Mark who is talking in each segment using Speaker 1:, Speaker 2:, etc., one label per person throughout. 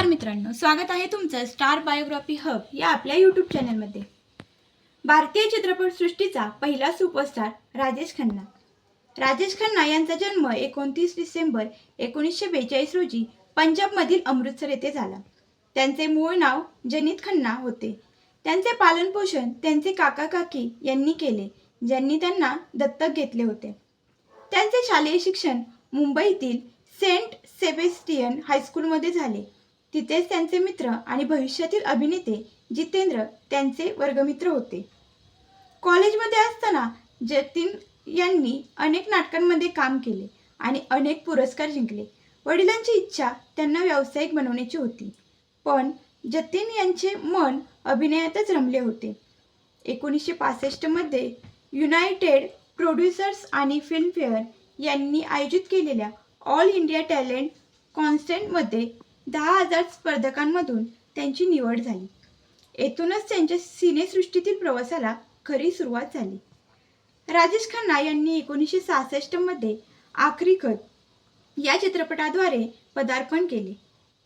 Speaker 1: नमस्कार मित्रांनो, स्वागत आहे तुमचं स्टार बायोग्राफी हब या आपल्या यूट्यूब चॅनलमध्ये। भारतीय चित्रपटसृष्टीचा पहिला सुपरस्टार राजेश खन्ना। राजेश खन्ना यांचा जन्म 29 डिसेंबर 1942 रोजी पंजाबमधील अमृतसर येथे झाला। त्यांचे मूळ नाव जनीत खन्ना होते। त्यांचे पालनपोषण त्यांचे काका काकी यांनी केले, ज्यांनी त्यांना दत्तक घेतले होते। त्यांचे शालेय शिक्षण मुंबईतील सेंट सेबेस्टियन हायस्कूलमध्ये झाले। तिथेच त्यांचे मित्र आणि भविष्यातील अभिनेते जितेंद्र त्यांचे वर्गमित्र होते। कॉलेजमध्ये असताना जतीन यांनी अनेक नाटकांमध्ये काम केले आणि अनेक पुरस्कार जिंकले। वडिलांची इच्छा त्यांना व्यावसायिक बनवण्याची होती, पण जतीन यांचे मन अभिनयातच रमले होते। 1965 मध्ये युनायटेड प्रोड्युसर्स आणि फिल्मफेअर यांनी आयोजित केलेल्या ऑल इंडिया टॅलेंट कॉन्टेस्टमध्ये 10,000 स्पर्धकांमधून त्यांची निवड झाली। येथूनच त्यांच्या सिनेसृष्टीतील प्रवासाला खरी सुरुवात झाली। राजेश खन्ना यांनी 1966 मध्ये आखरी खत या चित्रपटाद्वारे पदार्पण केले।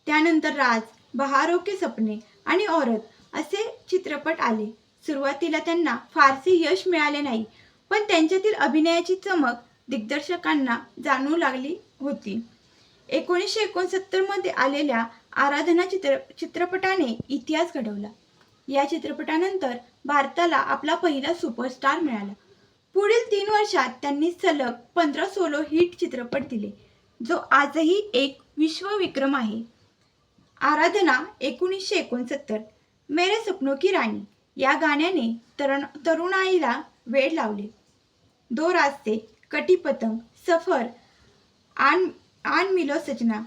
Speaker 1: त्यानंतर राज, बहारों के सपने आणि औरत असे चित्रपट आले। सुरुवातीला त्यांना फारसे यश मिळाले नाही, पण त्यांच्यातील अभिनयाची चमक दिग्दर्शकांना जाणवू लागली होती। 1969 मध्ये आलेल्या आराधना चित्रपटाने इतिहास घडवला। या चित्रपटानंतर भारताला आपला पहिला सुपरस्टार मिळाला। पुढील 3 वर्षात त्यांनी सलग 15 सोलो हिट चित्रपट दिले, जो आजही एक विश्वविक्रम आहे। आराधना 1969, मेरे सपनों की रानी या गाण्याने तरुणाईला वेड लावले। दो रास्ते, कटी पतंग, सफर, आन मिलो सजना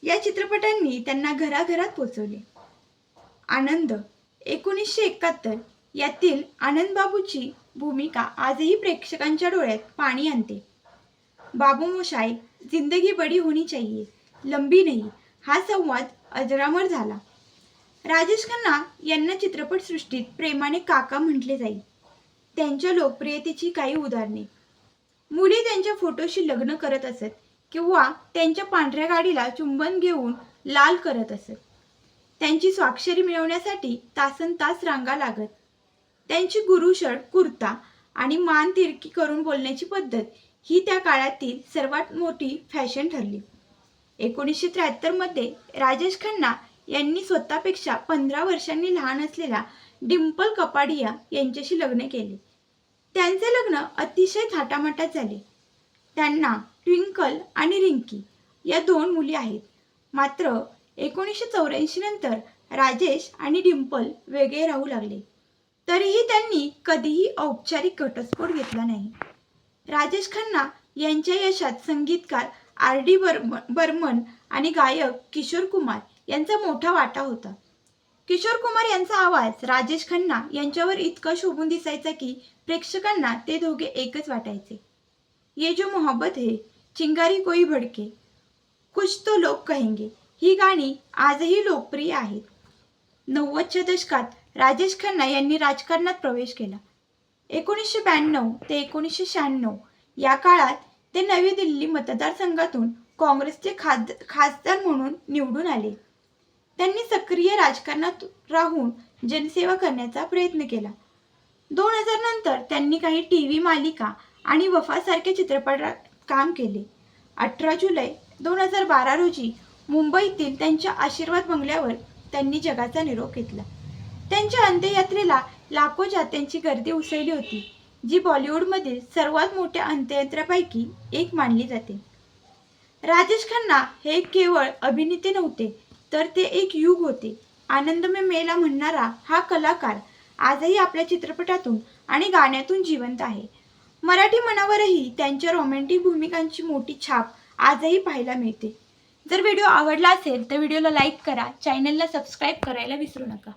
Speaker 1: या चित्रपटांनी त्यांना घराघरात पोहोचवले। आनंद 1971 यातील आनंदबाबूची भूमिका आजही प्रेक्षकांच्या डोळ्यात पाणी आणते। बाबू मोशाय, जिंदगी बड़ी होनी चाहिए, लंबी नहीं हा संवाद अजरामर झाला। राजेश खन्ना यांना चित्रपटसृष्टीत प्रेमाने काका म्हटले जाईल। त्यांच्या लोकप्रियतेची काही उदाहरणे: मुली त्यांच्या फोटोशी लग्न करत असत किंवा त्यांच्या पांढऱ्या गाडीला चुंबन घेऊन लाल करत असत। त्यांची स्वाक्षरी मिळवण्यासाठी तासनतास रांगा लागत। त्यांची गुरुशर्ट, कुर्ता आणि मान तिरकी करून बोलण्याची पद्धत ही त्या काळातील सर्वात मोठी फॅशन ठरली। 1973 मध्ये राजेश खन्ना यांनी स्वतःपेक्षा 15 वर्षांनी लहान असलेल्या डिंपल कपाडिया यांच्याशी लग्न केले। त्यांचे लग्न अतिशय थाटामाटात झाले। त्यांना ट्विंकल आणि रिंकी या 2 मुली आहेत। मात्र 1984 नंतर राजेश आणि डिंपल वेगळे राहू लागले, तरीही त्यांनी कधीही औपचारिक घटस्फोट घेतला नाही। राजेश खन्ना यांच्या यशात संगीतकार R.D. बर्मन आणि गायक किशोर कुमार यांचा मोठा वाटा होता। किशोर कुमार यांचा आवाज राजेश खन्ना यांच्यावर इतका शोभून दिसायचा की प्रेक्षकांना ते दोघे एकच वाटायचे। ये जो मोहब्बत है, चिंगारी कोई भड़के, कुछ तो लोग कहेंगे ही गाणी आजही लोकप्रिय आहेत। 90च्या दशकात राजेश खन्ना यांनी राजकारणात प्रवेश केला। 1992 ते 1996 या काळात ते नवी दिल्ली मतदारसंघातून काँग्रेसचे खासदार म्हणून निवडून आले। त्यांनी सक्रिय राजकारणात राहून जनसेवा करण्याचा प्रयत्न केला। 2000 नंतर त्यांनी काही टीव्ही मालिका आणि वफासारख्या चित्रपटात काम केले। 18 जुलै 2012 रोजी मुंबईतील त्यांच्या आशीर्वाद बंगल्यावर त्यांनी जगाचा निरोप घेतला। त्यांच्या अंत्ययात्रेला लाखो चाहत्यांची गर्दी उसळली होती, जी बॉलिवूडमधील सर्वात मोठ्या अंत्ययात्रेपैकी एक मानली जाते। राजेश खन्ना हे केवळ अभिनेते नव्हते, तर ते एक युग होते। आनंद में मेला म्हणणारा हा कलाकार आजही आपल्या चित्रपटातून आणि गाण्यातून जिवंत आहे। मराठी मनावरही त्यांच्या रोमॅन्टिक भूमिकांची मोठी छाप आजही पाहायला मिळते। जर व्हिडिओ आवडला असेल तर व्हिडिओला लाईक करा, चॅनलला सबस्क्राईब करायला विसरू नका।